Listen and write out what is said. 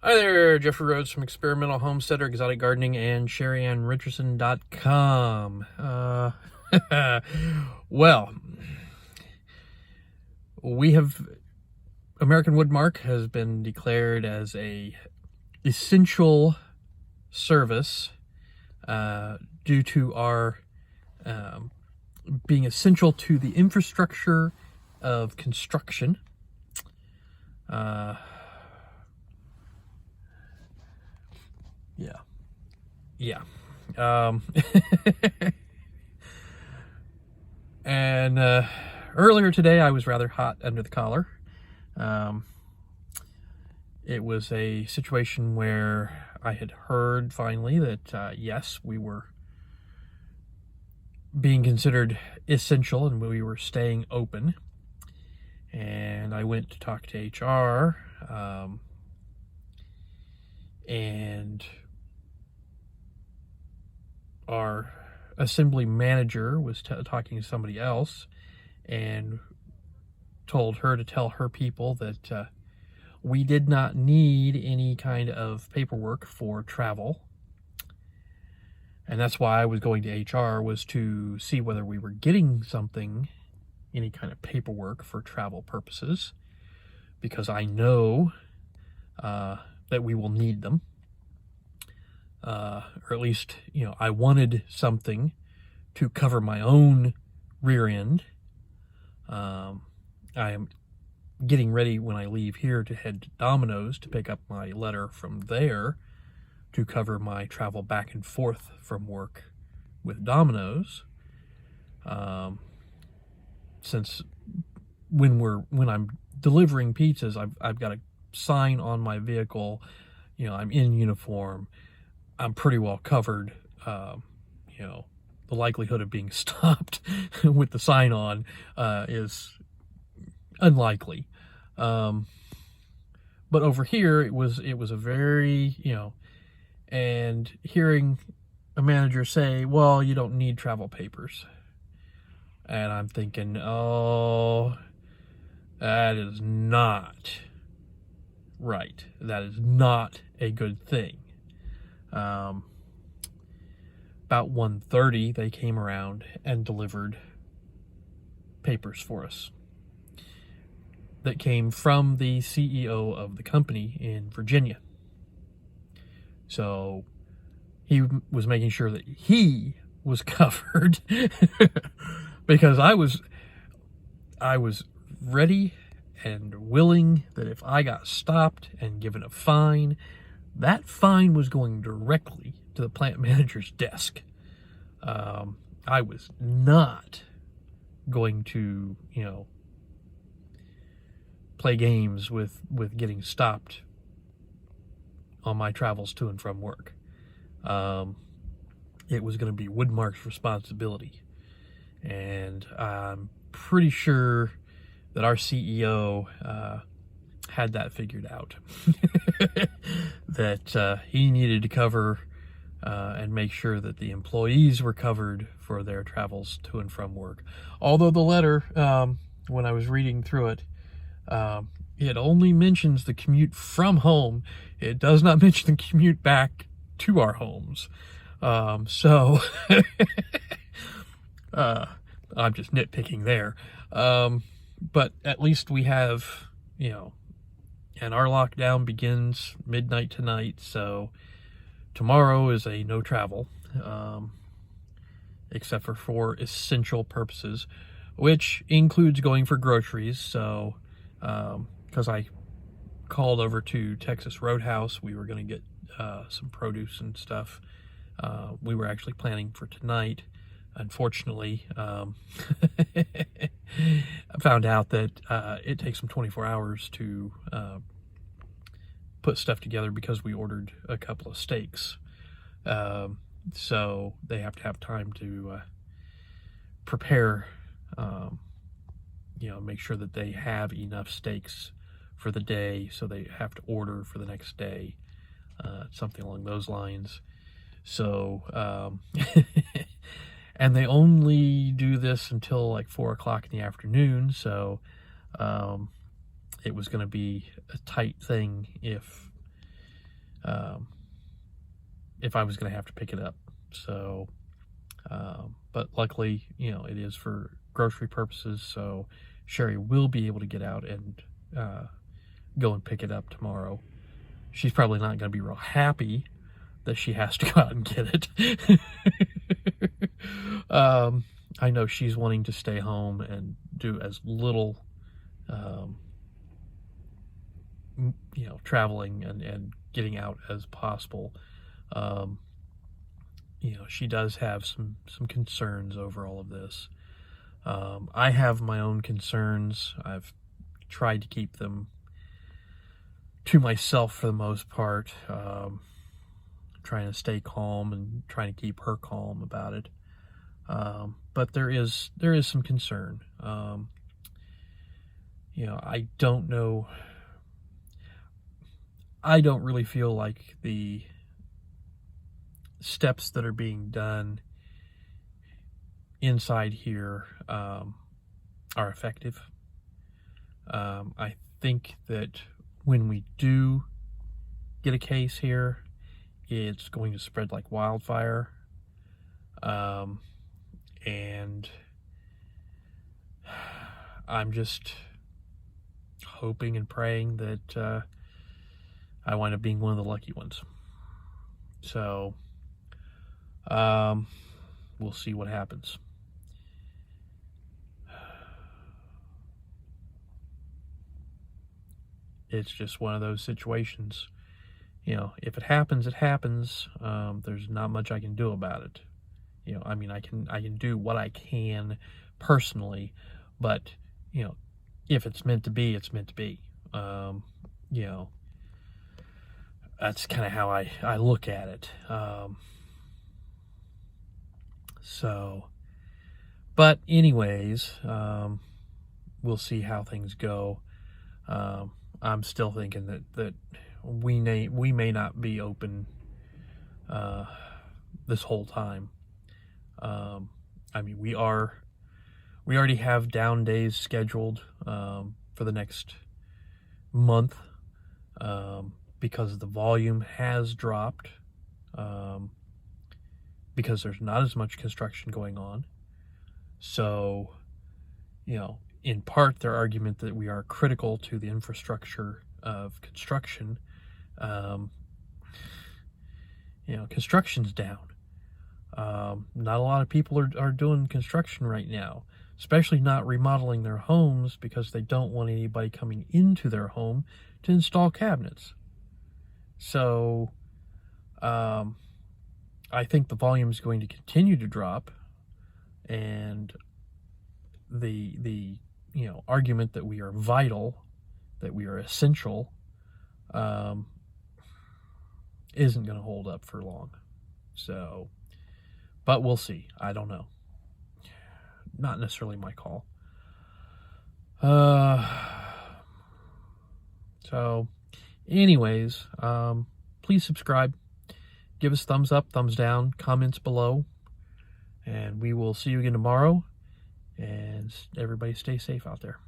Hi there, Jeffrey Rhoades from Experimental Homesteader, Exotic Gardening, and Sheri and Richerson.com. Well, American Woodmark has been declared as a essential service due to our being essential to the infrastructure of construction. Yeah. And earlier today, I was rather hot under the collar. It was a situation where I had heard finally that, yes, we were being considered essential and we were staying open. And I went to talk to HR, and our assembly manager was talking to somebody else and told her to tell her people that we did not need any kind of paperwork for travel. And that's why I was going to HR, was to see whether we were getting something, any kind of paperwork for travel purposes, because I know that we will need them. Or at least, I wanted something to cover my own rear end. I am getting ready when I leave here to head to Domino's to pick up my letter from there to cover my travel back and forth from work with Domino's. Since when I'm delivering pizzas, I've got a sign on my vehicle, I'm in uniform, I'm pretty well covered. The likelihood of being stopped with the sign on is unlikely. But over here, it was a very, and hearing a manager say, well, you don't need travel papers. And I'm thinking, oh, that is not right. That is not a good thing. About 1:30, they came around and delivered papers for us that came from the CEO of the company in Virginia. So he was making sure that he was covered because I was ready and willing that if I got stopped and given a fine, that fine was going directly to the plant manager's desk. I was not going to, play games with getting stopped on my travels to and from work. It was going to be Woodmark's responsibility. And I'm pretty sure that our CEO had that figured out. That he needed to cover and make sure that the employees were covered for their travels to and from work. Although the letter, when I was reading through it, it only mentions the commute from home. It does not mention the commute back to our homes. So I'm just nitpicking there. But at least we have, and our lockdown begins midnight tonight, so tomorrow is a no travel, except for essential purposes, which includes going for groceries. So, because I called over to Texas Roadhouse, we were going to get some produce and stuff. We were actually planning for tonight. Unfortunately, I found out that it takes them 24 hours to put stuff together because we ordered a couple of steaks. So they have to have time to prepare, make sure that they have enough steaks for the day, so they have to order for the next day, something along those lines. So, and they only do this until like 4 o'clock in the afternoon. So, it was going to be a tight thing if if I was going to have to pick it up. So, but luckily, it is for grocery purposes, so Sheri will be able to get out and go and pick it up tomorrow. She's probably not going to be real happy that she has to go out and get it. I know she's wanting to stay home and do as little, traveling and getting out as possible. She does have some concerns over all of this. I have my own concerns. I've tried to keep them to myself for the most part, trying to stay calm and trying to keep her calm about it. But there is some concern. I don't know. I don't really feel like the steps that are being done inside here are effective. I think that when we do get a case here, it's going to spread like wildfire. And I'm just hoping and praying that I wind up being one of the lucky ones. So, we'll see what happens. It's just one of those situations. If it happens, it happens. There's not much I can do about it. I can do what I can personally, but if it's meant to be, it's meant to be. That's kind of how I look at it. But anyways, we'll see how things go. I'm still thinking that we may not be open this whole time. We already have down days scheduled for the next month because the volume has dropped, because there's not as much construction going on. So, in part, their argument that we are critical to the infrastructure of construction. Construction's down. Not a lot of people are doing construction right now, especially not remodeling their homes because they don't want anybody coming into their home to install cabinets. So, I think the volume is going to continue to drop, and the argument that we are vital, that we are essential, isn't going to hold up for long. So, but we'll see. I don't know. Not necessarily my call. So, anyways, please subscribe. Give us thumbs up, thumbs down, comments below. And we will see you again tomorrow. And everybody stay safe out there.